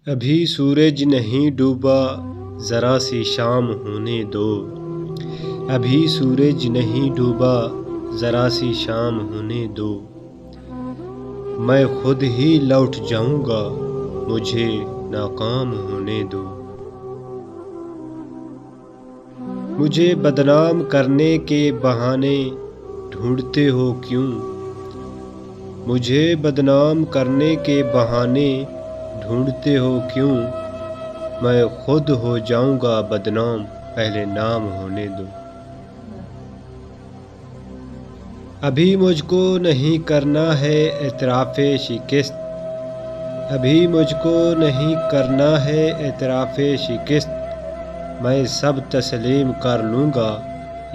ابھی سورج نہیں ڈوبا ذرا سی شام ہونے دو، ابھی سورج نہیں ڈوبا ذرا سی شام ہونے دو، میں خود ہی لوٹ جاؤں گا مجھے ناکام ہونے دو۔ مجھے بدنام کرنے کے بہانے ڈھونڈتے ہو کیوں؟ مجھے بدنام کرنے کے بہانے ڈھونڈتے ہو کیوں؟ میں خود ہو جاؤں گا بدنام پہلے نام ہونے دو۔ ابھی مجھ کو نہیں کرنا ہے اعتراف شکست، ابھی مجھ کو نہیں کرنا ہے اعتراف شکست، میں سب تسلیم کر لوں گا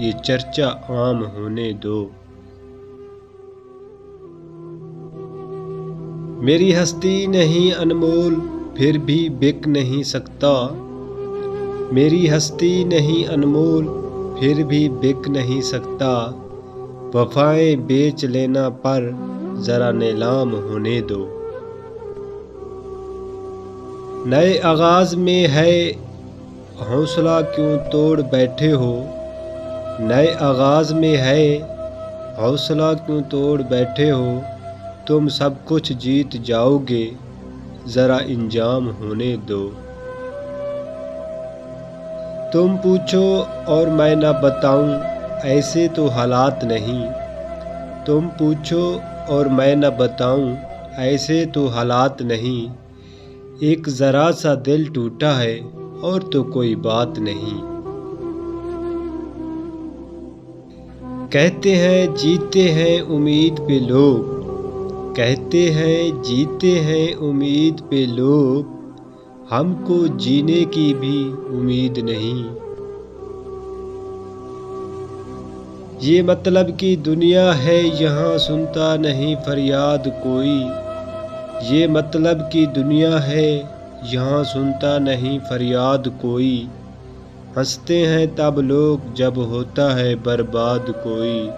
یہ چرچا عام ہونے دو۔ میری ہستی نہیں انمول پھر بھی بک نہیں سکتا، میری ہستی نہیں انمول پھر بھی بک نہیں سکتا، وفائیں بیچ لینا پر ذرا نیلام ہونے دو۔ نئے آغاز میں ہے حوصلہ کیوں توڑ بیٹھے ہو، نئے آغاز میں ہے حوصلہ کیوں توڑ بیٹھے ہو، تم سب کچھ جیت جاؤ گے ذرا انجام ہونے دو۔ تم پوچھو اور میں نہ بتاؤں ایسے تو حالات نہیں، تم پوچھو اور میں نہ بتاؤں ایسے تو حالات نہیں، ایک ذرا سا دل ٹوٹا ہے اور تو کوئی بات نہیں۔ کہتے ہیں جیتے ہیں امید پہ لوگ، کہتے ہیں جیتے ہیں امید پہ لوگ، ہم کو جینے کی بھی امید نہیں۔ یہ مطلب کی دنیا ہے یہاں سنتا نہیں فریاد کوئی، یہ مطلب کی دنیا ہے یہاں سنتا نہیں فریاد کوئی، ہنستے ہیں تب لوگ جب ہوتا ہے برباد کوئی۔